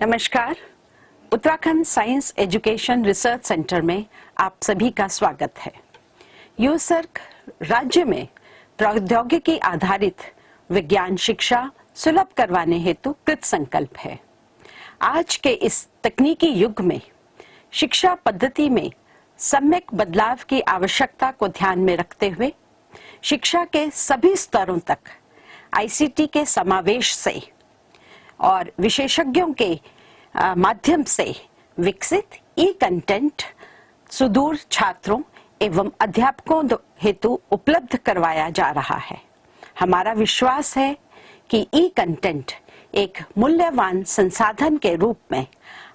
नमस्कार। Uttarakhand science education research centre में आप सभी का स्वागत है। यूसर्क राज्य में प्रौद्योगिकी आधारित विज्ञान शिक्षा सुलभ करवाने हेतु कृत संकल्प है। आज के इस तकनीकी युग में शिक्षा पद्धति में सम्यक बदलाव की आवश्यकता को ध्यान में रखते हुए शिक्षा के सभी स्तरों तक आईसीटी के समावेश से और विशेषज्ञों के माध्यम से विकसित ई कंटेंट सुदूर छात्रों एवं अध्यापकों हेतु उपलब्ध करवाया जा रहा है। हमारा विश्वास है कि ई कंटेंट एक मूल्यवान संसाधन के रूप में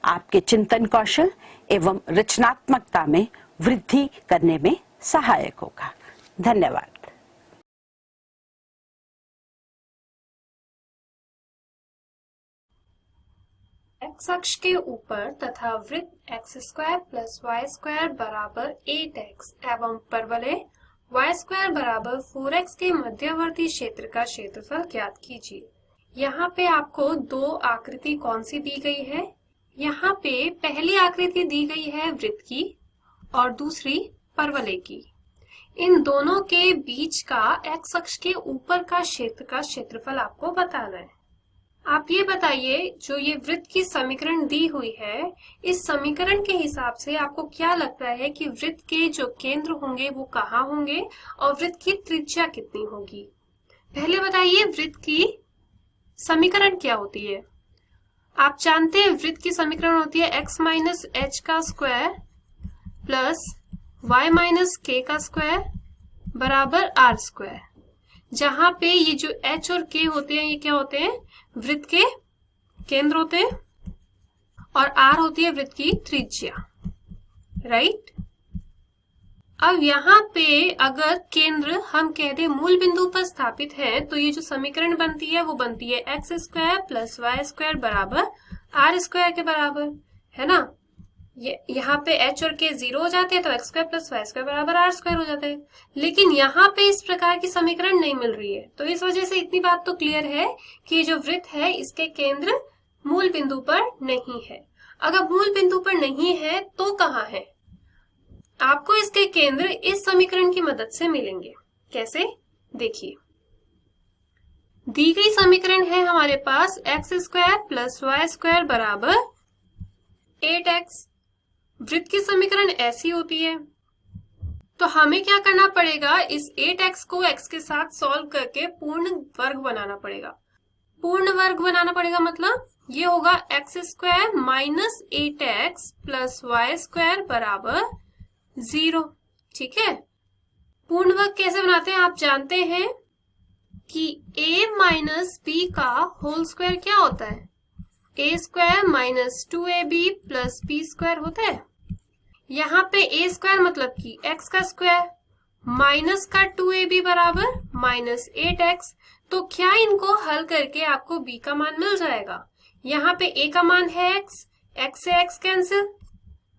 आपके चिंतन कौशल एवं रचनात्मकता में वृद्धि करने में सहायक होगा। धन्यवाद। एक्स अक्ष के ऊपर तथा वृत्त x square plus y square बराबर 8x एवं परवलय वाई स्क्वायर बराबर 4x के मध्यवर्ती क्षेत्र का क्षेत्रफल ज्ञात कीजिए। यहाँ पे आपको दो आकृति कौन सी दी गई है? यहाँ पे पहली आकृति दी गई है वृत्त की और दूसरी परवलय की। इन दोनों के बीच का एक्स अक्ष के ऊपर का क्षेत्रफल आपको बताना है। आप ये बताइए, जो ये वृत्त की समीकरण दी हुई है, इस समीकरण के हिसाब से आपको क्या लगता है कि वृत्त के जो केंद्र होंगे वो कहाँ होंगे और वृत्त की त्रिज्या कितनी होगी? पहले बताइए, वृत्त की समीकरण क्या होती है? आप जानते हैं वृत्त की समीकरण होती है x माइनस एच का स्क्वायर प्लस y माइनस के का स्क्वायर बराबर आर स्क्वायर, जहां पे ये जो h और k होते हैं ये क्या होते हैं? वृत्त के केंद्र होते हैं और r होती है वृत्त की त्रिज्या, राइट। अब यहाँ पे अगर केंद्र हम कह दे मूल बिंदु पर स्थापित है तो ये जो समीकरण बनती है वो बनती है x square plus y square बराबर आर स्क्वायर के बराबर, है ना। यहाँ पे h और k 0 हो जाते हैं तो x square plus y square बराबर आर स्क्वायर हो जाता है। लेकिन यहाँ पे इस प्रकार की समीकरण नहीं मिल रही है, तो इस वजह से इतनी बात तो क्लियर है कि जो वृत्त है इसके केंद्र मूल बिंदु पर नहीं है। अगर मूल बिंदु पर नहीं है तो कहाँ है? आपको इसके केंद्र इस समीकरण की मदद से मिलेंगे। कैसे? देखिए, दी गई समीकरण है हमारे पास x square plus y square बराबर 8x। वृत्त की समीकरण ऐसी होती है, तो हमें क्या करना पड़ेगा? इस 8x को x के साथ सॉल्व करके पूर्ण वर्ग बनाना पड़ेगा। पूर्ण वर्ग बनाना पड़ेगा मतलब ये होगा x square minus 8x plus y square बराबर 0। ठीक है, पूर्ण वर्ग कैसे बनाते हैं? आप जानते हैं कि a माइनस b का होल स्क्वायर क्या होता है? a square minus 2ab plus b square होता है। यहाँ पे a स्क्वायर मतलब कि x का स्क्वायर माइनस का 2ab बराबर माइनस 8x। तो क्या इनको हल करके आपको b का मान मिल जाएगा? यहाँ पे a का मान है x से x कैंसिल,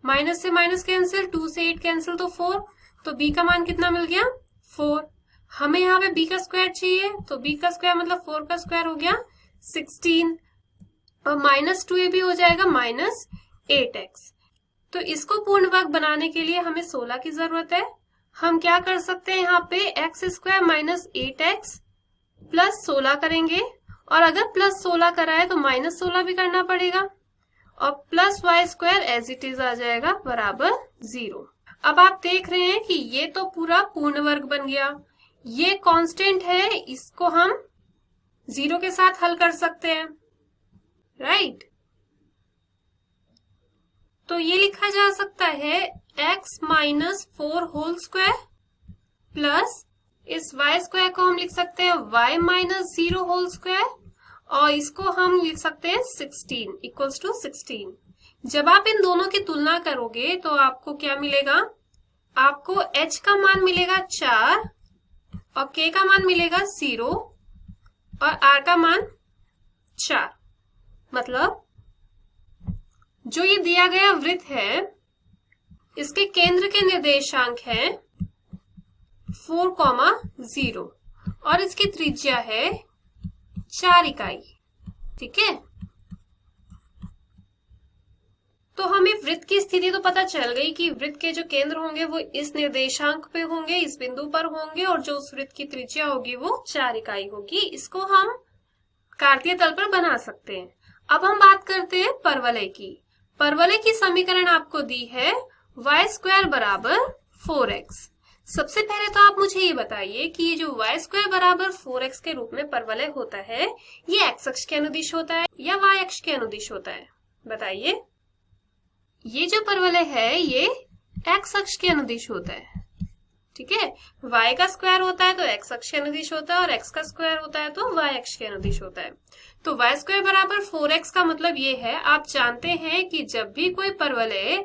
माइनस से माइनस कैंसिल, 2 से 8 कैंसिल तो 4, तो b का मान कितना मिल गया? 4। हमें यहाँ पे b का स्क्वायर चाहिए, तो b का स्क्वायर मतलब 4 का स्क्वायर हो गया 16 और माइनस 2ab हो जाएगा माइनस 8x। तो इसको पूर्ण वर्ग बनाने के लिए हमें 16 की जरूरत है। हम क्या कर सकते हैं? यहाँ पे x square minus 8x plus 16 करेंगे, और अगर प्लस 16 कराए तो माइनस 16 भी करना पड़ेगा, और plus y square as it is आ जाएगा बराबर 0। अब आप देख रहे हैं कि ये तो पूरा पूर्ण वर्ग बन गया। ये कांस्टेंट है, इसको हम 0 के साथ हल कर सकते हैं, राइट। तो ये लिखा जा सकता है x minus 4 whole square plus इस y स्क्वायर को हम लिख सकते हैं y माइनस 0 होल स्क्वायर, और इसको हम लिख सकते हैं 16 इक्वल्स टू 16। जब आप इन दोनों की तुलना करोगे तो आपको क्या मिलेगा? आपको h का मान मिलेगा 4 और k का मान मिलेगा 0 और r का मान 4। मतलब जो ये दिया गया वृत्त है इसके केंद्र के निर्देशांक है 4,0 और इसकी त्रिज्या है 4 इकाई। ठीक है, तो हमें वृत्त की स्थिति तो पता चल गई कि वृत्त के जो केंद्र होंगे वो इस निर्देशांक पे होंगे, इस बिंदु पर होंगे, और जो उस वृत्त की त्रिज्या होगी वो 4 इकाई होगी। इसको हम कार्तीय तल पर बना सकते हैं। अब हम बात करते हैं परवलय की। परवलय की समीकरण आपको दी है y² बराबर 4x। सबसे पहले तो आप मुझे ये बताइए कि ये जो y² बराबर 4x के रूप में परवलय होता है, ये x अक्ष के अनुदिश होता है या y अक्ष के अनुदिश होता है? बताइए। ये जो परवलय है ये x अक्ष के अनुदिश होता है, ठीक है। y का स्क्वायर होता है तो x अक्ष के अनुदिश होता है, और x का स्क्वायर होता है तो y अक्ष के अनुदिश होता है। तो y² बराबर 4x का मतलब ये है, आप जानते हैं कि जब भी कोई परवलय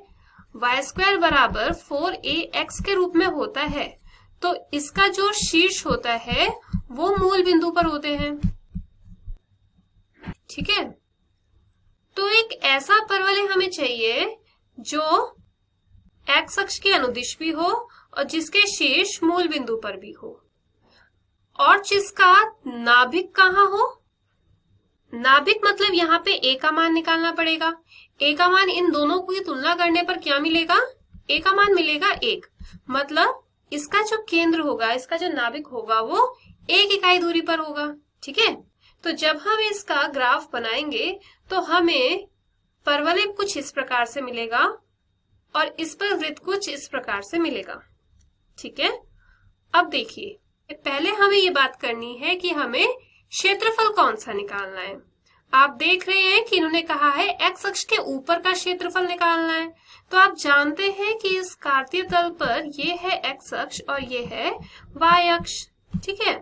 y² बराबर 4ax के रूप में होता है तो इसका जो शीर्ष होता है वो मूल बिंदु पर होते हैं, ठीक है। तो एक ऐसा परवलय हमें चाहिए जो x अक्ष के अनुदिश भी हो और जिसके शीर्ष मूल बिंदु पर भी हो, और जिसका नाभिक कहाँ हो? नाभिक मतलब यहाँ पे a का मान निकालना पड़ेगा। a का मान इन दोनों की तुलना करने पर क्या मिलेगा? a का मान मिलेगा 1। मतलब इसका जो केंद्र होगा, इसका जो नाभिक होगा वो 1 इकाई दूरी पर होगा, ठीक है। तो जब हम इसका ग्राफ बनाएंगे तो हमें परवलय कुछ इस प्रकार से मिलेगा और इस पर वृत्त कुछ इस प्रकार से मिलेगा, ठीक है। अब देखिए, पहले हमें ये बात करनी है कि हमें क्षेत्रफल कौन सा निकालना है। आप देख रहे हैं कि इन्होंने कहा है x अक्ष के ऊपर का क्षेत्रफल निकालना है। तो आप जानते हैं कि इस कार्तीय तल पर ये है x अक्ष और ये है y अक्ष, ठीक है,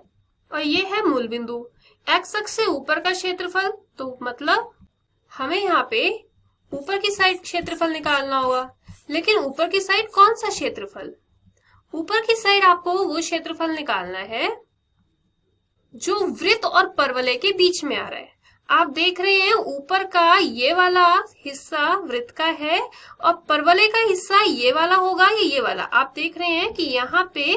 और ये है मूल बिंदु। x अक्ष से ऊपर का क्षेत्रफल, तो मतलब हमें यहाँ पे ऊपर की साइड क्षेत्रफल निकालना होगा। लेकिन ऊपर की साइड कौन सा क्षेत्रफल? ऊपर की साइड आपको वो क्षेत्रफल निकालना है जो वृत्त और परवलय के बीच में आ रहा है। आप देख रहे हैं ऊपर का ये वाला हिस्सा वृत्त का है और परवलय का हिस्सा ये वाला होगा या ये वाला। आप देख रहे हैं कि यहाँ पे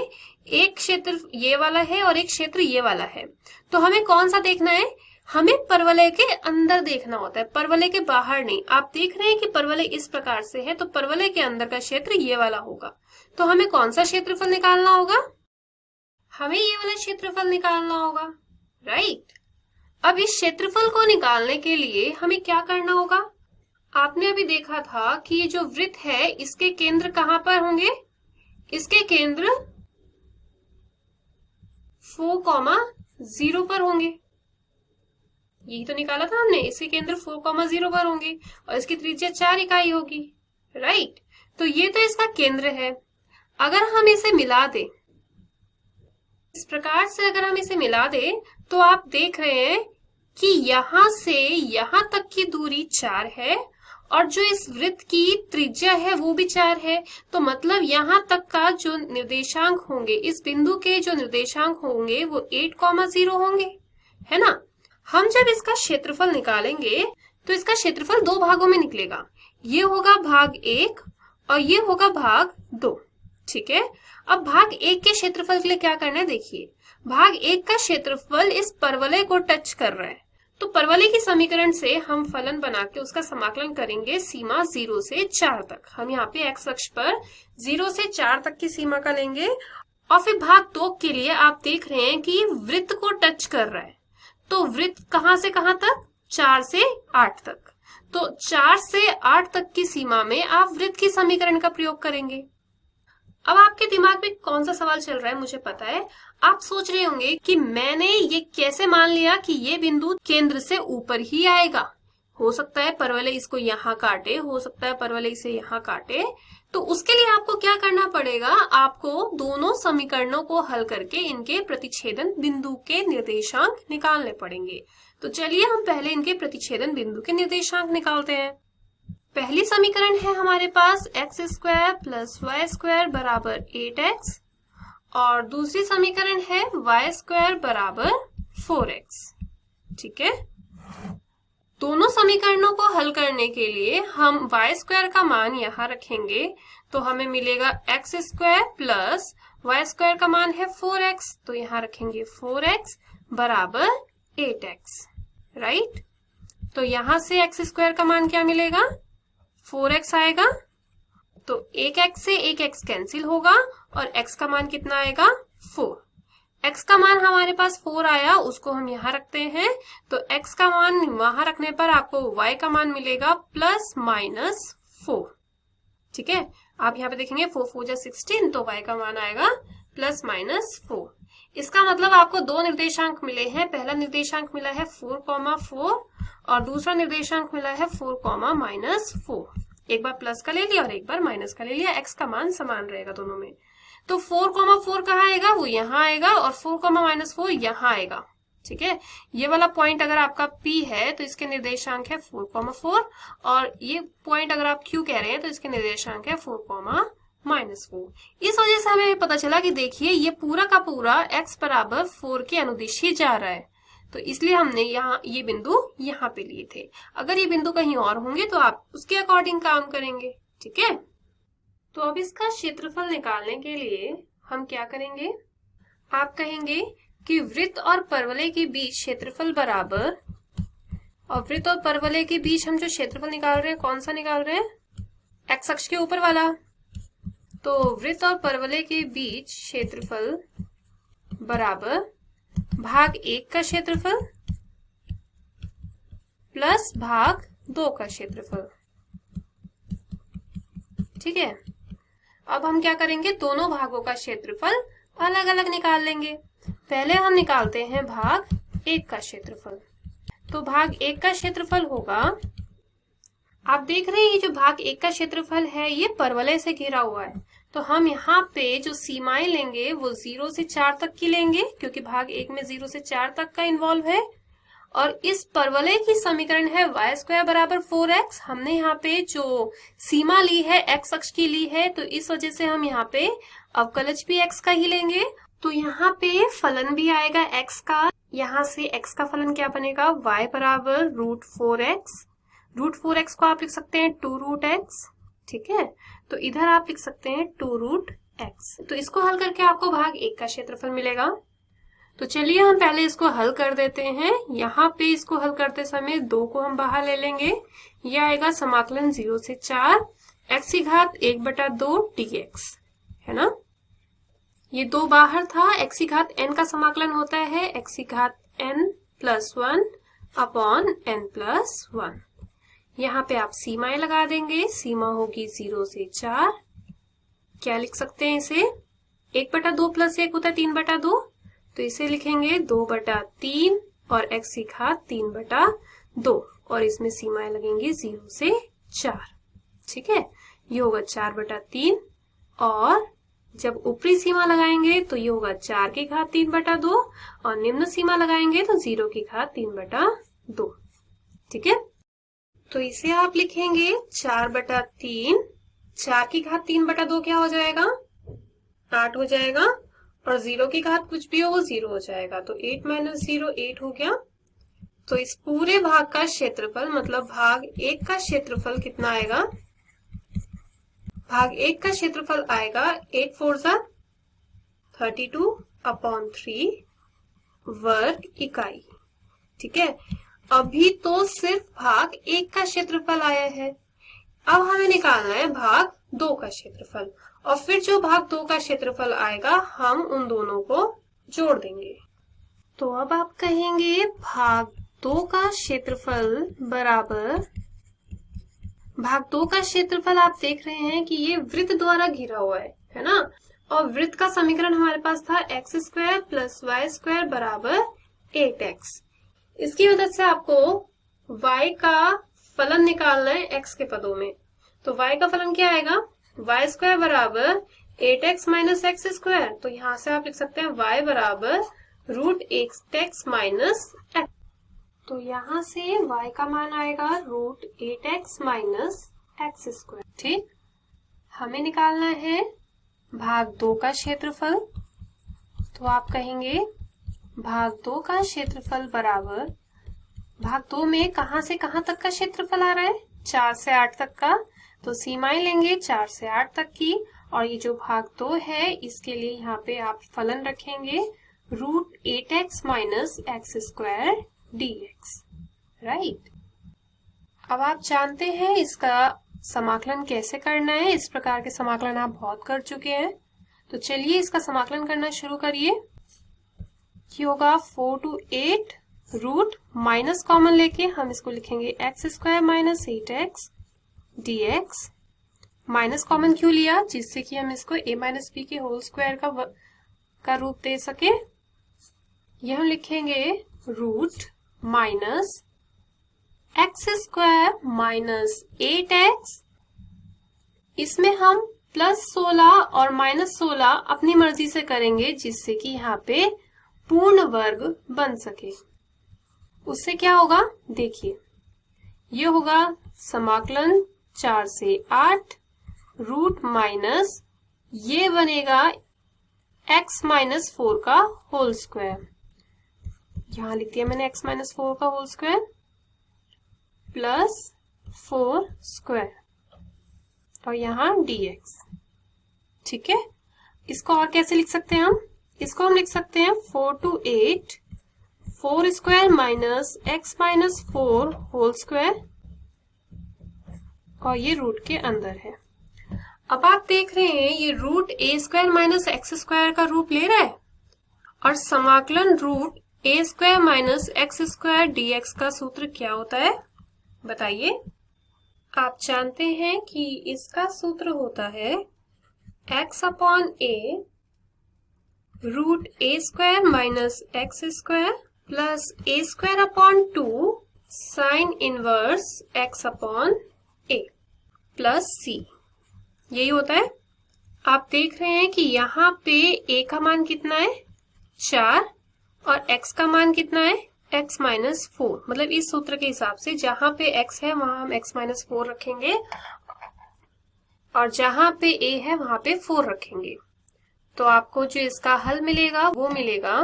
एक क्षेत्र ये वाला है और एक क्षेत्र ये वाला है। तो हमें कौन सा देखना है? हमें परवलय के अंदर देखना होता है, परवलय के बाहर नहीं। आप देख रहे हैं कि परवलय इस प्रकार से है, तो परवलय के अंदर का क्षेत्र ये वाला होगा। तो हमें कौन सा क्षेत्रफल निकालना होगा? हमें ये वाला क्षेत्रफल निकालना होगा, राइट। अब इस क्षेत्रफल को निकालने के लिए हमें क्या करना होगा? आपने अभी देखा था कि ये जो वृत्त है इसके केंद्र कहां पर होंगे? इसके केंद्र 4,0 पर होंगे। यही तो निकाला था हमने, इसके केंद्र 4,0 पर होंगे और इसकी त्रिज्या 4 इकाई होगी, राइट। तो ये तो इसका केंद्र है। अगर हम इसे मिला दें इस प्रकार से, अगर हम इसे मिला दें तो आप देख रहे हैं कि यहां से यहां तक की दूरी 4 है और जो इस वृत्त की त्रिज्या है वो भी 4 है। तो मतलब यहां तक का जो निर्देशांक होंगे, इस बिंदु के जो निर्देशांक होंगे वो 8,0 होंगे, है ना। हम जब इसका क्षेत्रफल निकालेंगे तो इसका क्षेत्रफल 2 भागों में निकलेगा। ये होगा भाग 1 और ये होगा भाग 2, ठीक है। अब भाग 1 के क्षेत्रफल के लिए क्या करना है? देखिए, भाग 1 का क्षेत्रफल इस परवलय को टच कर रहा है। तो परवलय की समीकरण से हम फलन बना के उसका समाकलन करेंगे सीमा 0 से 4 तक। हम यहाँ पे x अक्ष पर 0 से 4 तक की सीमा का लेंगे। और फिर भाग 2 के लिए आप देख रहे हैं कि वृत्त को टच कर रहा है। तो वृत्त कहां से कहां तक? 4 से 8 तक। तो 4 से 8 तक की सीमा में आप वृत्त की समीकरण का प्रयोग करेंगे। अब आपके दिमाग में कौन सा सवाल चल रहा है मुझे पता है। आप सोच रहे होंगे कि मैंने ये कैसे मान लिया कि ये बिंदु केंद्र से ऊपर ही आएगा। हो सकता है परवलय इसको यहाँ काटे, हो सकता है परवलय इसे यहाँ काटे। तो उसके लिए आपको क्या करना पड़ेगा? आपको दोनों समीकरणों को हल करके इनके प्रतिच्छेदन बिंदु के निर्देशांक निकालने पड़ेंगे। तो चलिए हम पहले इनके प्रतिच्छेदन बिंदु के निर्देशांक निकालते हैं। पहली समीकरण है हमारे पास x² + y² बराबर 8x और दूसरी समीकरण है y² बराबर 4x, ठीक है। दोनों समीकरणों को हल करने के लिए हम y² का मान यहाँ रखेंगे तो हमें मिलेगा x² प्लस y² का मान है 4x, तो यहाँ रखेंगे 4x बराबर 8x, राइट। तो यहाँ से x² का मान क्या मिलेगा? 4x आएगा, तो एक x से एक x कैंसिल होगा और x का मान कितना आएगा 4। x का मान हमारे पास 4 आया, उसको हम यहाँ रखते हैं, तो x का मान वहां रखने पर आपको y का मान मिलेगा +-4। ठीक है, आप यहाँ पे देखेंगे 4 4 जा 16, तो y का मान आएगा +-4। इसका मतलब आपको दो निर्देशांक मिले हैं। पहला निर्देशांक मिला है 4,4 और दूसरा निर्देशांक मिला है 4,-4। एक बार प्लस का ले लिया और एक बार माइनस का ले लिया, x का मान समान रहेगा दोनों में। तो 4,4 कहाँ आएगा, वो यहाँ आएगा, और 4,-4 यहाँ आएगा। ठीक है, ये वाला पॉइंट अगर आपका P है तो इसके निर्देशांक है 4,4, और ये पॉइंट अगर आप Q कह रहे हैं तो इसके निर्देशांक है 4,-4। इस वजह से हमें पता चला कि देखिए ये पूरा का पूरा x बराबर 4 के अनुदिश ही जा रहा है, तो इसलिए हमने यहाँ ये बिंदु यहाँ पे लिए थे। अगर ये बिंदु कहीं और होंगे तो आप उसके अकॉर्डिंग काम करेंगे। ठीक है, तो अब इसका क्षेत्रफल निकालने के लिए हम क्या करेंगे, आप कहेंगे कि वृत्त और परवलय के बीच क्षेत्रफल बराबर, और वृत्त और परवलय के बीच हम जो क्षेत्रफल निकाल रहे हैं कौन सा निकाल रहे हैं, एक्स अक्ष के ऊपर वाला। तो वृत्त और परवलय के बीच क्षेत्रफल बराबर भाग 1 का क्षेत्रफल प्लस भाग 2 का क्षेत्रफल। ठीक है, अब हम क्या करेंगे, दोनों भागों का क्षेत्रफल अलग अलग निकाल लेंगे। पहले हम निकालते हैं भाग 1 का क्षेत्रफल। तो भाग 1 का क्षेत्रफल होगा, आप देख रहे हैं ये जो भाग 1 का क्षेत्रफल है ये परवलय से घिरा हुआ है, तो हम यहाँ पे जो सीमाएं लेंगे वो 0 से 4 तक की लेंगे, क्योंकि भाग 1 में 0 से 4 तक का इन्वॉल्व है। और इस परवलय की समीकरण है y² बराबर 4x। हमने यहाँ पे जो सीमा ली है x अक्ष की ली है, तो इस वजह से हम यहाँ पे अवकलज भी x का ही लेंगे। तो यहाँ पे फलन भी आएगा x का, यहाँ से x का फलन क्या बनेगा, y बराबर √4x। √4x को आप लिख सकते हैं 2√x। ठीक है, तो इधर आप लिख सकते हैं 2√x। तो इसको हल करके आपको भाग 1 का क्षेत्रफल मिलेगा। तो चलिए हम पहले इसको हल कर देते हैं। यहाँ पे इसको हल करते समय 2 को हम बाहर ले लेंगे, यह आएगा समाकलन 0 से 4 x⁴1/2 dx, है ना। ये 2 बाहर था, x⁴n का समाकलन होता है x⁴n + 1 अपॉन n+1। यहाँ पे आप सीमाएं लगा देंगे, सीमा होगी 0 से 4। क्या लिख सकते हैं इसे, 1/2 + 1 होता है 3/2, तो इसे लिखेंगे 2/3 और x⁴3/2, और इसमें सीमाएं लगेंगी 0 से 4। ठीक है, ये होगा 4/3, और जब ऊपरी सीमा लगाएंगे तो ये होगा 4⁵3/2, और निम्न सीमा लगाएंगे तो 0⁵3/2। ठीक है, तो इसे आप लिखेंगे 4/3, 4⁵3/2 क्या हो जाएगा, 8 हो जाएगा, और 0 की घात कुछ भी हो वो 0 हो जाएगा, तो 8 - 0 8 हो गया। तो इस पूरे भाग का क्षेत्रफल मतलब भाग 1 का क्षेत्रफल कितना आएगा, भाग 1 का क्षेत्रफल आएगा 8 4 जा 32/3 वर्ग इकाई। ठीक है, अभी तो सिर्फ भाग 1 का क्षेत्रफल आया है, अब हमें निकालना है भाग 2 का क्षेत्रफल, और फिर जो भाग 2 का क्षेत्रफल आएगा हम उन दोनों को जोड़ देंगे। तो अब आप कहेंगे भाग 2 का क्षेत्रफल बराबर, भाग 2 का क्षेत्रफल आप देख रहे हैं कि ये वृत्त द्वारा घिरा हुआ है ना, और वृत्त का समीकरण हमारे पास था x² + y² बराबर 8x। इसकी मदद से आपको y का फलन निकालना है x के पदों में। तो y का फलन क्या आएगा, y² बराबर 8x - x²। तो यहाँ से आप लिख सकते हैं y बराबर √8x - x। तो यहाँ से y का मान आएगा √8x - x²। ठीक, हमें निकालना है भाग 2 का क्षेत्रफल। तो आप कहेंगे भाग 2 का क्षेत्रफल बराबर, भाग 2 में कहां से कहां तक का क्षेत्रफल आ रहा है, 4 से 8 तक का, तो सीमाएं लेंगे 4 से 8 तक की, और ये जो भाग 2 है इसके लिए यहाँ पे आप फलन रखेंगे √8x - x² dx। राइट, अब आप जानते हैं इसका समाकलन कैसे करना है, इस प्रकार के समाकलन आप बहुत कर चुके हैं। तो चलिए इसका समाकलन करना शुरू करिए। ये होगा 4 to 8 रूट माइनस कॉमन लेके हम इसको लिखेंगे x square minus 8x dx। Minus common क्यों लिया? जिससे कि हम इसको a माइनस बी के होल स्क्वायर का रूप दे सके। यह हम लिखेंगे root minus x square minus 8x। इसमें हम प्लस 16 और माइनस 16 अपनी मर्जी से करेंगे, जिससे कि यहाँ पे पूर्ण वर्ग बन सके। उससे क्या होगा देखिए, ये होगा समाकलन 4 से 8 रूट माइनस ये बनेगा x माइनस 4 का होल स्क्वायर। यहां लिख दिया मैंने x माइनस 4 का होल स्क्वायर प्लस 4 स्क्वायर और यहाँ dx। ठीक है, इसको और कैसे लिख सकते हैं हम? इसको हम लिख सकते हैं 4 to 8 4 square minus x minus 4 whole square और ये रूट के अंदर है। अब आप देख रहे हैं ये root a square minus x square का रूप ले रहा है और समाकलन root a square minus x square dx का सूत्र क्या होता है बताइए? आप जानते हैं कि इसका सूत्र होता है x upon a root a square minus x square plus a square upon 2 sine inverse x upon a plus c। यही होता है। आप देख रहे हैं कि यहाँ पे a का मान कितना है 4 और x का मान कितना है x माइनस 4। मतलब इस सूत्र के हिसाब से जहां पे x है वहां हम x माइनस 4 रखेंगे और जहां पे a है वहां पे 4 रखेंगे। तो आपको जो इसका हल मिलेगा वो मिलेगा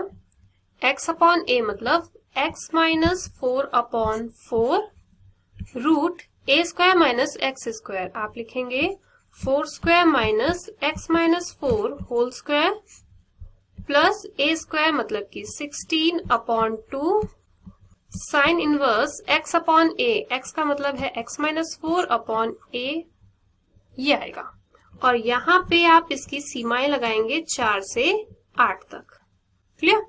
x अपॉन a मतलब x minus 4 upon 4 root a square minus x square. आप लिखेंगे 4 square minus x minus 4 whole square plus a square मतलब कि 16 upon 2 sine inverse x upon a। x का मतलब है x माइनस 4 अपॉन a, ये आएगा। और यहाँ पे आप इसकी सीमाएं लगाएंगे 4 से 8 तक। क्लियर?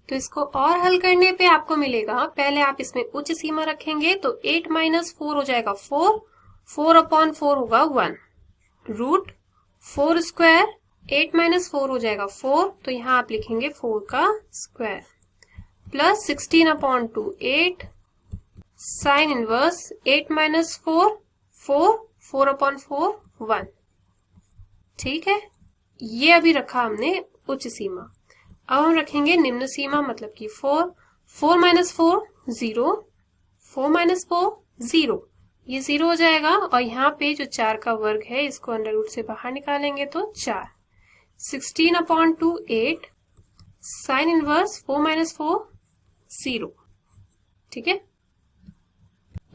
तो इसको और हल करने पे आपको मिलेगा, पहले आप इसमें उच्च सीमा रखेंगे तो 8 माइनस 4 हो जाएगा 4, 4 अपॉन 4 होगा 1 रूट 4 स्क्वायर 8 माइनस 4 हो जाएगा 4, तो यहाँ आप लिखेंगे 4 का square plus 16 upon 2 8 sine inverse 8 minus 4 4 4 upon 4 1। ठीक है, ये अभी रखा हमने उच्च सीमा। अब हम रखेंगे निम्न सीमा मतलब कि 4 4 माइनस 4 0 4 माइनस 4 0, ये 0 हो जाएगा और यहाँ पे जो 4 का वर्ग है इसको अंडर रूट से बाहर निकालेंगे तो 4 16 अपॉन 2 8 साइन इनवर्स 4 माइनस 4 0। ठीक है,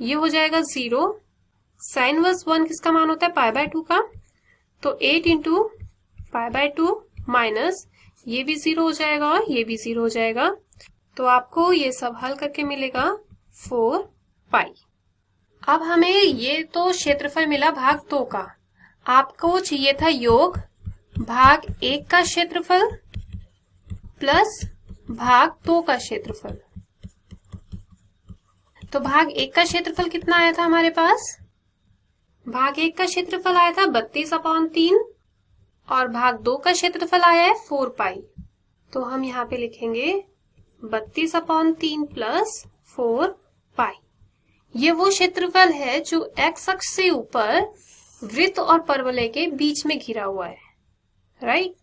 ये हो जाएगा 0। साइन इनवर्स 1 किसका मान होता है पाई बाय 2 का, तो 8 इंटू पाई बाय 2 माइनस ये भी 0 हो जाएगा और ये भी 0 हो जाएगा। तो आपको ये सब हल करके मिलेगा 4 पाई। अब हमें ये तो क्षेत्रफल मिला भाग 2 का, आपको चाहिए था योग भाग 1 का क्षेत्रफल प्लस भाग 2 का क्षेत्रफल। तो भाग 1 का क्षेत्रफल कितना आया था हमारे पास? भाग 1 का क्षेत्रफल आया था 32 अपॉन 3 और भाग 2 का क्षेत्रफल आया है 4 पाई। तो हम यहाँ पे लिखेंगे 32 अपॉन 3 प्लस 4 पाई। ये वो क्षेत्रफल है जो एक्स अक्ष से ऊपर वृत्त और परवलय के बीच में घिरा हुआ है, राइट?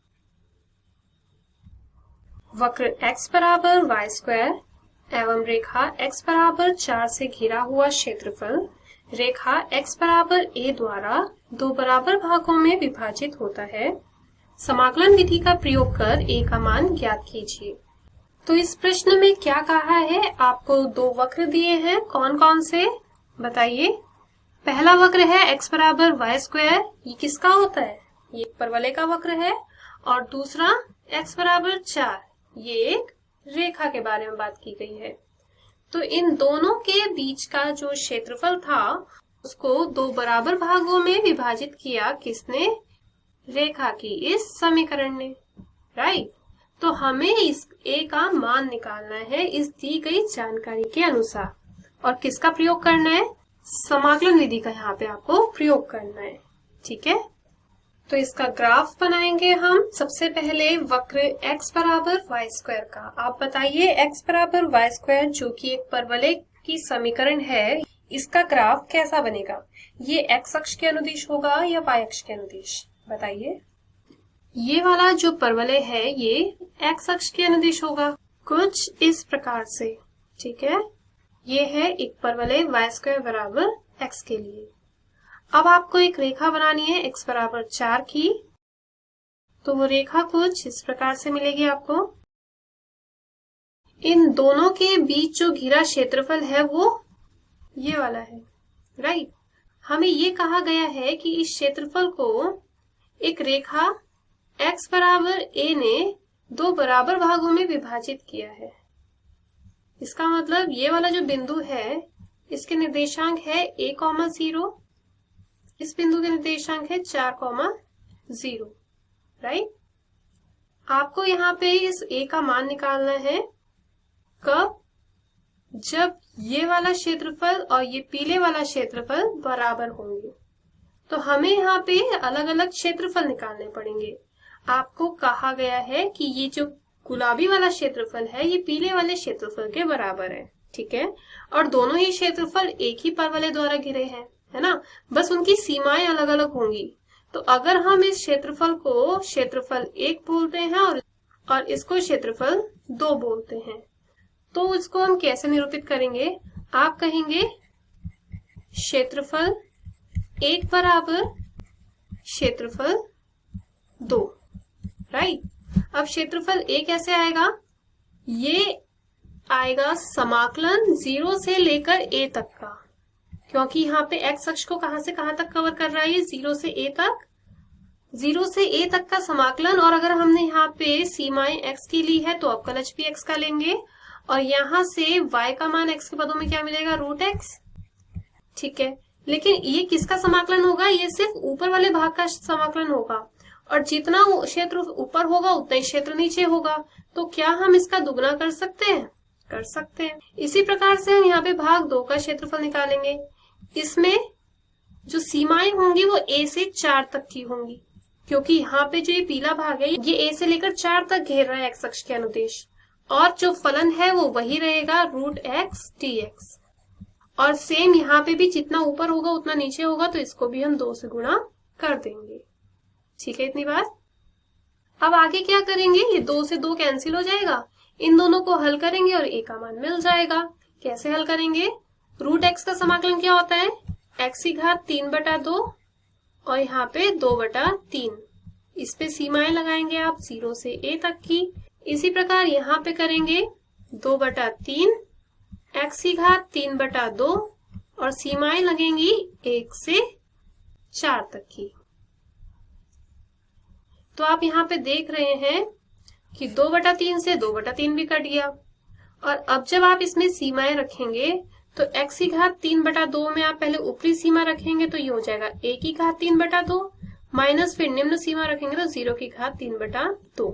वक्र x बराबर y स्क्वायर एवं रेखा x बराबर 4 से घिरा हुआ क्षेत्रफल रेखा x बराबर a द्वारा 2 बराबर भागों में विभाजित होता है। समाकलन विधि का प्रयोग कर a का मान ज्ञात कीजिए। तो इस प्रश्न में क्या कहा है? आपको 2 वक्र दिए हैं, कौन कौन से बताइए? पहला वक्र है x बराबर y स्क्वायर, ये किसका होता है? ये परवलय का वक्र है। और दूसरा x बराबर 4, ये एक रेखा के बारे में बात की गई है। तो इन दोनों के बीच का जो क्षेत्रफल था उसको दो बराबर भागों में विभाजित किया किसने? रेखा की इस समीकरण ने, राइट। तो हमें इस a का मान निकालना है इस दी गई जानकारी के अनुसार, और किसका प्रयोग करना है? समाकलन विधि का यहाँ पे आपको प्रयोग करना है, ठीक है। तो इसका ग्राफ बनाएंगे हम। सबसे पहले वक्र x बराबर y स्क्वायर का। आप बताइए x बराबर y स्क्वायर जो कि एक परवलय की समीकरण है, इसका ग्राफ कैसा बनेगा? ये x अक्ष के अनुदिश होगा या y अक्ष के अनुदिश? बताइए। ये वाला जो परवलय है ये x अक्ष के अनुदिश होगा, कुछ इस प्रकार से, ठीक है। ये है एक परवलय y स्क्वायर बराबर x के लिए। अब आपको एक रेखा बनानी है x बराबर 4 की, तो वो रेखा कुछ इस प्रकार से मिलेगी आपको। इन दोनों के बीच जो घिरा क्षेत्रफल है वो ये वाला है, राइट। हमें ये कहा गया है कि इस क्षेत्रफल को एक रेखा x बराबर a ने दो बराबर भागों में विभाजित किया है। इसका मतलब ये वाला जो बिंदु है इसके निर्देशांक है a, 0, इस बिंदु के निर्देशांक है 4, 0, राइट। आपको यहाँ पे इस a का मान निकालना है कब? जब ये वाला क्षेत्रफल और ये पीले वाला क्षेत्रफल बराबर होंगे। तो हमें यहाँ पे अलग अलग क्षेत्रफल निकालने पड़ेंगे। आपको कहा गया है कि ये जो गुलाबी वाला क्षेत्रफल है ये पीले वाले क्षेत्रफल के बराबर है, ठीक है। और दोनों ही क्षेत्रफल एक ही परवलय द्वारा घिरे हैं, है ना, बस उनकी सीमाएं अलग अलग होंगी। तो अगर हम इस क्षेत्रफल को क्षेत्रफल 1 बोलते हैं और इसको क्षेत्रफल 2 बोलते हैं, तो इसको हम कैसे निरूपित करेंगे? आप कहेंगे क्षेत्रफल 1 बराबर क्षेत्रफल 2, राइट। अब क्षेत्रफल a कैसे आएगा? ये आएगा समाकलन 0 से लेकर a तक का, क्योंकि यहाँ पे x अक्ष को कहां से कहां तक कवर कर रहा है? ये 0 से a तक, 0 से a तक का समाकलन। और अगर हमने यहाँ पे सीमाएं x की ली है तो अवकलज भी x का लेंगे, और यहाँ से y का मान x के पदों में क्या मिलेगा? √x, ठीक है। लेकिन ये किसका समाकलन होगा? ये सिर्फ ऊपर वाले भाग का समाकलन होगा, और जितना क्षेत्र ऊपर होगा उतना ही क्षेत्र नीचे होगा। तो क्या हम इसका दुगना कर सकते हैं? कर सकते हैं। इसी प्रकार से हम यहाँ पे भाग 2 का क्षेत्रफल निकालेंगे। इसमें जो सीमाएं होंगी वो a से 4 तक की होंगी, क्योंकि यहाँ पे जो ये पीला भाग है ये a से लेकर 4 तक घेर रहा है x अक्ष के अनुदेश, और जो फलन है वो वही रहेगा √x dx। और सेम यहाँ पे भी जितना ऊपर होगा उतना नीचे होगा, तो इसको भी हम 2 से गुणा कर देंगे, ठीक है। इतनी बात। अब आगे क्या करेंगे? ये 2 से 2 कैंसिल हो जाएगा, इन दोनों को हल करेंगे और a का मान मिल जाएगा। कैसे हल करेंगे? √x का समाकलन क्या होता है? x की घात 3/2 और यहाँ पे 2/3। इस पे सीमाएं लगाएंगे आप 0 से a तक की। इसी प्रकार यहाँ पे करेंगे 2/3, x की घात 3/2 और सीमाएं लगेंगी 1 से 4 तक की। तो आप यहाँ पे देख रहे हैं कि 2/3 से 2/3 भी कट गया। और अब जब आप इसमें सीमाएं रखेंगे तो x की घात 3/2 में आप पहले ऊपरी सीमा रखेंगे तो ये हो जाएगा a की घात 3/2 माइनस फिर निम्न सीमा रखेंगे तो 0 की घात 3/2।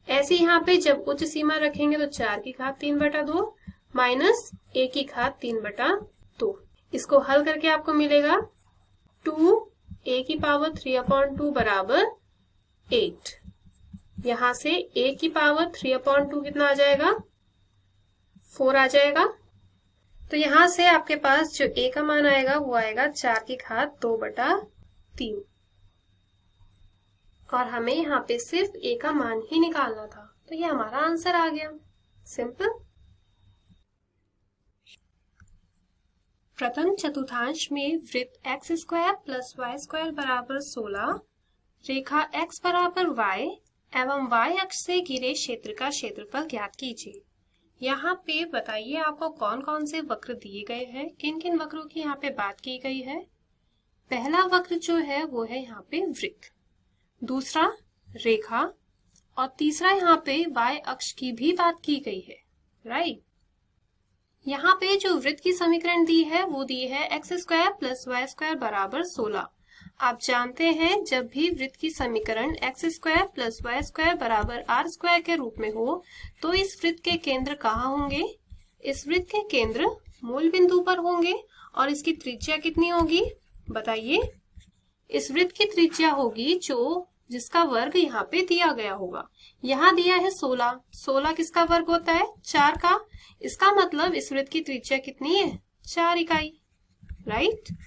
ऐसे यहाँ पे जब उच्च सीमा रखेंगे तो 4 की घात 3/2 माइनस a की घात 3/2। इसको हल करके आपको मिलेगा 2a की पावर 3/2 बराबर 8। यहाँ से a की पावर 3/2 कितना आ जाएगा? 4 आ जाएगा। तो यहाँ से आपके पास जो a का मान आएगा वो आएगा 4 की घात 2/3। और हमें यहाँ पे सिर्फ a का मान ही निकालना था, तो ये हमारा आंसर आ गया। सिंपल। प्रथम चतुर्थांश में वृत्त x² + y² बराबर 16, रेखा x बराबर y एवं y अक्ष से घिरे क्षेत्र का क्षेत्रफल ज्ञात कीजिए। यहाँ पे बताइए आपको कौन कौन से वक्र दिए गए हैं, किन किन वक्रों की यहाँ पे बात की गई है। पहला वक्र जो है वो है यहाँ पे वृत्त, दूसरा रेखा, और तीसरा यहाँ पे y अक्ष की भी बात की गई है, राइट। यहाँ पे जो वृत्त की समीकरण दी है वो दी है x square plus y square बराबर 16। आप जानते हैं जब भी वृत्त की समीकरण x square plus y square बराबर आर स्क्वायर के रूप में हो तो इस वृत्त के केंद्र कहाँ होंगे? इस वृत्त के केंद्र मूल बिंदु पर होंगे। और इसकी त्रिज्या कितनी होगी बताइए? इस वृत्त की त्रिज्या होगी जिसका वर्ग यहाँ पे दिया गया होगा। यहाँ दिया है 16। 16 किसका वर्ग होता है? 4 का। इसका मतलब इस वृत्त की त्रिज्या कितनी है? 4 इकाई। राइट,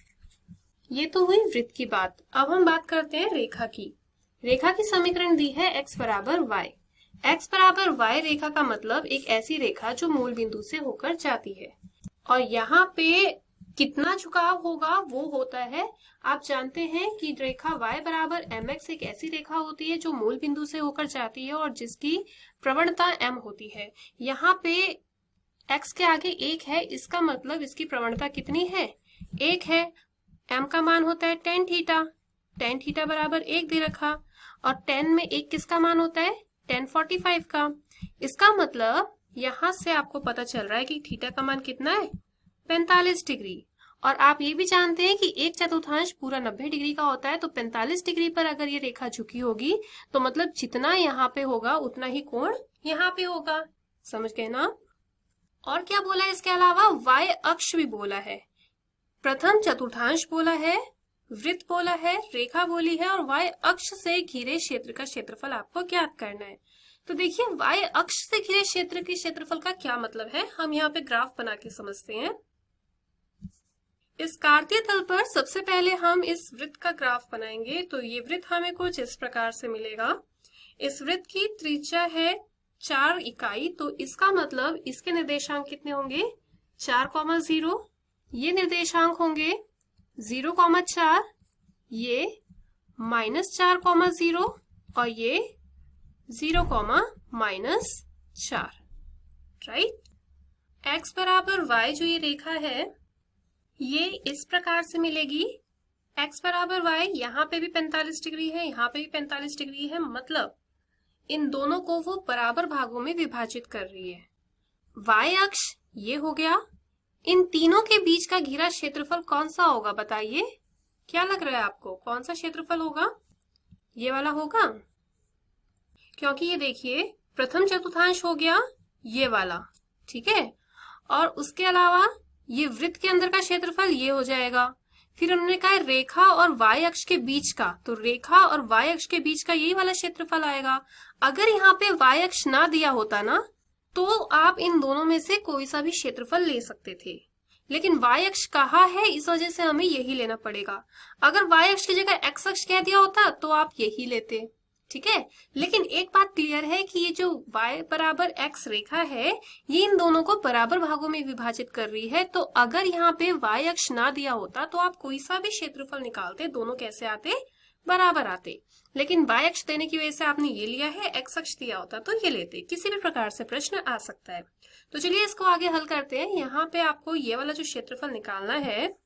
ये तो हुई वृत्त की बात। अब हम बात करते हैं रेखा की। रेखा की समीकरण दी है x बराबर y। x बराबर y रेखा का मतलब एक ऐसी रेखा जो मूल बिंदु से होकर जाती है। और यहाँ पे कितना झुकाव होगा वो होता है, आप जानते हैं कि रेखा y बराबर mx एक ऐसी रेखा होती है जो मूल बिंदु से होकर जाती है और जिसकी प्रवणता m होती है। यहाँ पे x के आगे 1 है, इसका मतलब इसकी प्रवणता कितनी है? 1 है। m का मान होता है tan थीटा। tan थीटा बराबर 1 दे रखा। और tan में 1 किसका मान होता है? tan 45 का। इसका मतलब यहाँ से आपको पता चल रहा है कि थीटा का मान कितना है? 45 डिग्री। और आप ये भी जानते हैं कि 1/4 पूरा 90 डिग्री का होता है, तो 45 डिग्री पर अगर ये रेखा झुकी होगी तो मतलब जितना यहाँ पे होगा उतना ही कोण यहाँ पे होगा। समझ गए ना? और क्या बोला है इसके अलावा? y अक्ष भी बोला है, प्रथम चतुर्थांश बोला है, वृत्त बोला है, रेखा बोली है और y अक्ष से घिरे क्षेत्र का क्षेत्रफल आपको ज्ञात करना है। तो देखिए y अक्ष से घिरे क्षेत्र के क्षेत्रफल का क्या मतलब है, हम यहाँ पे ग्राफ बना के समझते हैं। इस कार्तीय तल पर सबसे पहले हम इस वृत्त का ग्राफ बनाएंगे। तो ये वृत्त हमें कुछ इस प्रकार से मिलेगा। इस वृत्त की त्रिज्या है 4 इकाई, तो इसका मतलब इसके निर्देशांक कितने होंगे? 4,0। ये निर्देशांक होंगे 0,4, ये -4,0 और ये 0,-4। राइट। x बराबर y जो ये रेखा है ये इस प्रकार से मिलेगी। x बराबर y, यहाँ पे भी 45 डिग्री है, यहाँ पे भी 45 डिग्री है, मतलब इन दोनों को वो बराबर भागों में विभाजित कर रही है। y अक्ष ये हो गया। इन तीनों के बीच का घिरा क्षेत्रफल कौन सा होगा बताइए? क्या लग रहा है आपको, कौन सा क्षेत्रफल होगा? ये वाला होगा, क्योंकि ये देखिए प्रथम चतुर्थांश हो गया ये वाला, ठीक है। और उसके अलावा ये वृत्त के अंदर का क्षेत्रफल ये हो जाएगा। फिर उन्होंने कहा रेखा और y अक्ष के बीच का, तो रेखा और y अक्ष के बीच का यही वाला क्षेत्रफल आएगा। अगर यहाँ पे y अक्ष ना दिया होता ना तो आप इन दोनों में से कोई सा भी क्षेत्रफल ले सकते थे, लेकिन y अक्ष कहाँ है इस वजह से हमें यही लेना पड़ेगा। अगर y अक्ष की जगह x अक्ष कह दिया होता तो आप यही लेते, ठीक है। लेकिन एक बात क्लियर है कि ये जो y बराबर x रेखा है ये इन दोनों को बराबर भागों में विभाजित कर रही है। तो अगर यहाँ पे y अक्ष ना दिया होता तो आप कोई सा भी क्षेत्रफल निकालते, दोनों कैसे आते? बराबर आते। लेकिन y अक्ष देने की वजह से आपने ये लिया है, x अक्ष दिया होता तो ये लेते। किसी भी प्रकार से प्रश्न आ सकता है। तो चलिए इसको आगे हल करते हैं। यहाँ पे आपको ये वाला जो क्षेत्रफल निकालना है,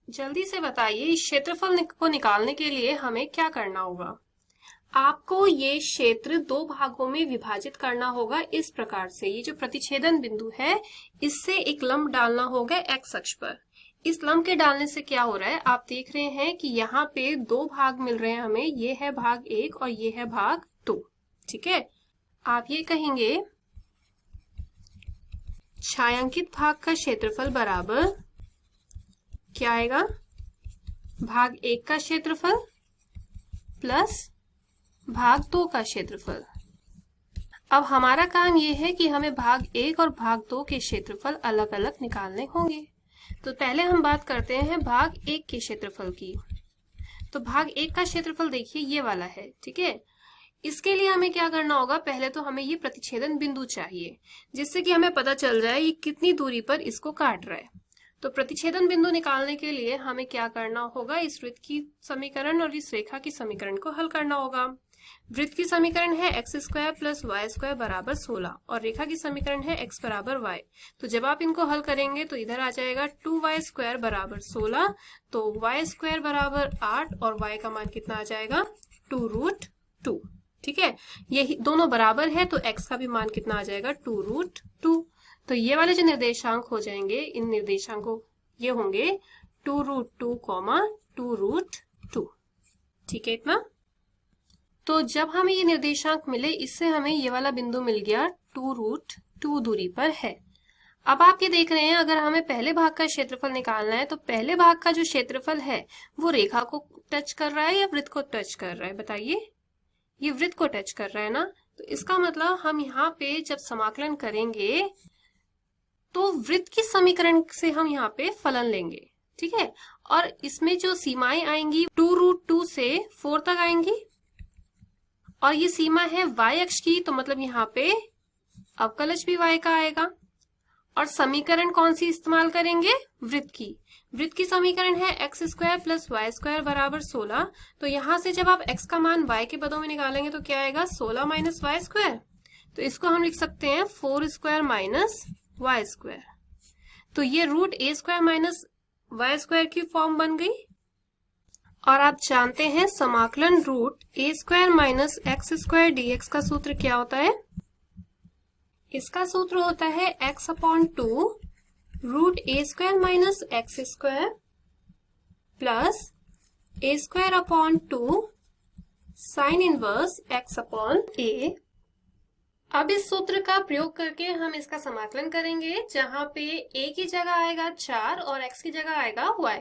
जल्दी से बताइए इस क्षेत्रफल को निकालने के लिए हमें क्या करना होगा? आपको ये क्षेत्र दो भागों में विभाजित करना होगा इस प्रकार से। ये जो प्रतिच्छेदन बिंदु है इससे एक लंब डालना होगा x अक्ष पर। इस लंब के डालने से क्या हो रहा है, आप देख रहे हैं कि यहाँ पे दो भाग मिल रहे हैं हमें, ये है भाग 1 और ये है भाग 2, ठीक है। आप ये कहेंगे छायांकित भाग का क्षेत्रफल बराबर क्या आएगा? भाग 1 का क्षेत्रफल प्लस भाग 2 का क्षेत्रफल। अब हमारा काम ये है कि हमें भाग 1 और भाग 2 के क्षेत्रफल अलग अलग निकालने होंगे। तो पहले हम बात करते हैं भाग 1 के क्षेत्रफल की। तो भाग 1 का क्षेत्रफल देखिए ये वाला है, ठीक है। इसके लिए हमें क्या करना होगा, पहले तो हमें ये प्रतिच्छेदन बिंदु चाहिए जिससे कि हमें पता चल जाए ये कितनी दूरी पर इसको काट रहा है। तो प्रतिच्छेदन बिंदु निकालने के लिए हमें क्या करना होगा, इस वृत्त की समीकरण और इस रेखा की समीकरण को हल करना होगा। वृत्त की समीकरण है x square plus y square बराबर 16 और रेखा की समीकरण है x बराबर y। तो जब आप इनको हल करेंगे तो इधर आ जाएगा 2y स्क्वायर बराबर 16, तो y स्क्वायर बराबर 8 और y का मान कितना आ जाएगा 2√2, ठीक है। ये दोनों बराबर है तो x का भी मान कितना आ जाएगा 2√2। तो ये वाले जो निर्देशांक हो जाएंगे, इन निर्देशांकों ये होंगे 2√2, 2√2। ठीक है इतना। तो जब हमें ये निर्देशांक मिले, इससे हमें ये वाला बिंदु मिल गया 2√2 दूरी पर है। अब आप ये देख रहे हैं, अगर हमें पहले भाग का क्षेत्रफल निकालना है तो पहले भाग का जो क्षेत्रफल है वो रेखा को टच कर रहा है या वृत्त को टच कर रहा है, बताइए। ये वृत्त को टच कर रहा है ना, तो इसका मतलब हम यहाँ पे जब समाकलन करेंगे तो वृत्त की समीकरण से हम यहाँ पे फलन लेंगे। ठीक है, और इसमें जो सीमाएं आएंगी 2√2 से 4 तक आएंगी, और ये सीमा है y अक्ष की, तो मतलब यहाँ पे अवकलज भी y का आएगा। और समीकरण कौन सी इस्तेमाल करेंगे? वृत्त की। वृत्त की समीकरण है x² + y² बराबर 16। तो यहां से जब आप x का मान y के पदों में निकालेंगे तो क्या आएगा? 16 - y²। तो इसको हम लिख सकते हैं 4² - y²। तो ये √a² - y² की फॉर्म बन गई। और आप जानते हैं समाकलन √a² - x² dx का सूत्र क्या होता है? इसका सूत्र होता है x/2 √a² - x² plus a²/2 sin inverse x/a। अब इस सूत्र का प्रयोग करके हम इसका समाकलन करेंगे, जहां पे a की जगह आएगा 4 और x की जगह आएगा y।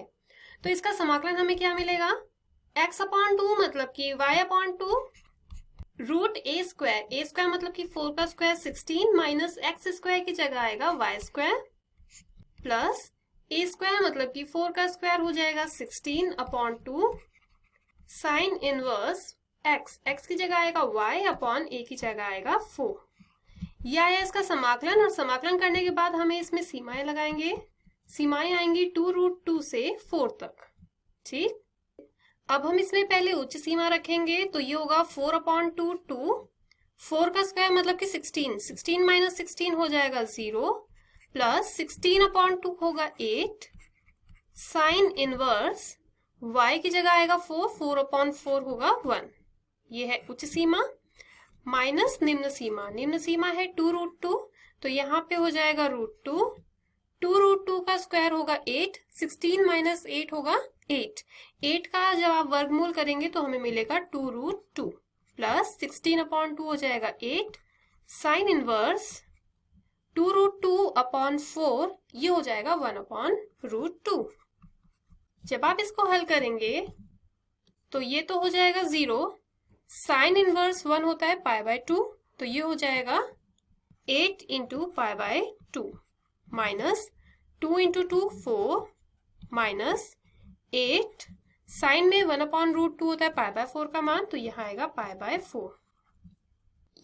तो इसका समाकलन हमें क्या मिलेगा? x/2 मतलब कि y/2 √a² मतलब कि 4 का स्क्वायर 16 माइनस x² की जगह आएगा y² प्लस a² मतलब कि 4 का स्क्वायर हो जाएगा 16/2 साइन इनवर्स x की जगह आएगा y/a की जगह आएगा 4। यह आया इसका समाकलन। और समाकलन करने के बाद हमें इसमें सीमाएं लगाएंगे। सीमाएं आएंगी 2√2 से 4 तक। ठीक, अब हम इसमें पहले उच्च सीमा रखेंगे, तो ये होगा 4/2 2, 4 का स्क्वायर मतलब कि 16, 16 माइनस 16 हो जाएगा 0 प्लस 16/2 होगा 8 साइन इनवर्स y की जगह आएगा 4, 4/4 होगा 1। ये है उच्च सीमा माइनस निम्न सीमा। निम्न सीमा है 2√2, तो यहाँ पे हो जाएगा √2, 2√2 का स्क्वायर होगा 8, 16 माइनस 8 होगा 8। 8 का जब आप वर्गमूल करेंगे तो हमें मिलेगा 2√2 प्लस 16/2 हो जाएगा 8 साइन इनवर्स 2√2/4, ये हो जाएगा 1/√2। जब आप इसको हल करेंगे तो ये तो हो जाएगा 0, साइन इनवर्स 1 होता है π/2, तो ये हो जाएगा 8 × π/2 माइनस 2 × 2 4 माइनस 8 साइन में 1/√2 होता है π/4 का मान, तो यहाँ आएगा π/4।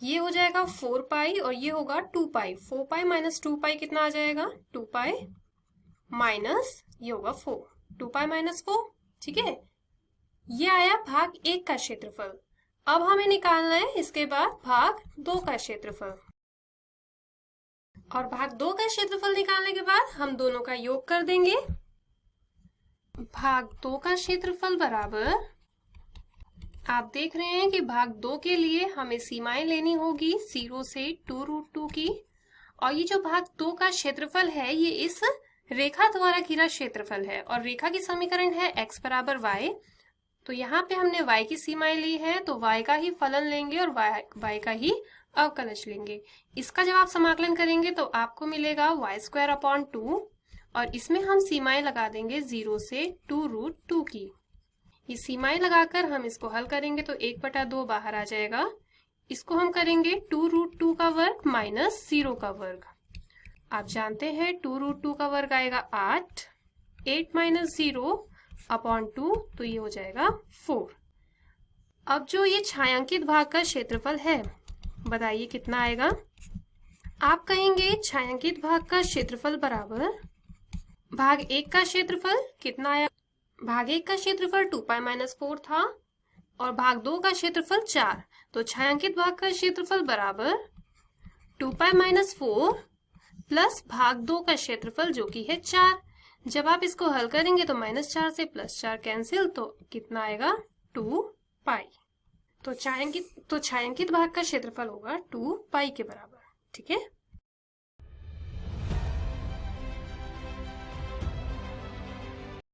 ये हो जाएगा 4π और ये होगा 2π। 4π - 2π कितना आ जाएगा? 2π माइनस ये होगा 4, 2π - 4। ठीक है, ये आया भाग 1 का क्षेत्रफल। अब हमें निकालना है इसके बाद भाग 2 का क्षेत्रफल। और भाग 2 का क्षेत्रफल निकालने के बाद हम दोनों का योग कर देंगे। भाग 2 का क्षेत्रफल बराबर, आप देख रहे हैं कि भाग 2 के लिए हमें सीमाएं लेनी होगी 0 से 2√2 की। और ये जो भाग 2 का क्षेत्रफल है ये इस रेखा द्वारा घिरा क्षेत्रफल है, और रेखा की समीकरण है x = y। तो यहाँ पे हमने y की सीमाएं ली है, तो y का ही फलन लेंगे और y का ही अवकलज लेंगे। इसका जब आप समाकलन करेंगे तो आपको मिलेगा y²/2, और इसमें हम सीमाएं लगा देंगे 0 से 2√2 की। ये सीमाएं लगाकर हम इसको हल करेंगे तो 1/2 बाहर आ जाएगा। इसको हम करेंगे 2√2 का वर्ग माइनस 0 का वर्ग। आप जानते हैं 2√2 का वर्ग आएगा 8, 8 - 0/2, तो ये हो जाएगा 4। अब जो ये छायांकित भाग का क्षेत्रफल है, बताइए कितना आएगा? आप कहेंगे छायांकित भाग का क्षेत्रफल बराबर भाग 1 का क्षेत्रफल कितना आया? भाग 1 का क्षेत्रफल 2π - 4 था और भाग 2 का क्षेत्रफल 4। तो छायांकित भाग का क्षेत्रफल बराबर 2π - 4 प्लस भाग 2 का क्षेत्रफल जो कि है 4। जब आप इसको हल करेंगे तो -4 से +4 कैंसिल, तो कितना आएगा? 2π। तो छायांकित भाग का क्षेत्रफल होगा 2π के बराबर। ठीक है।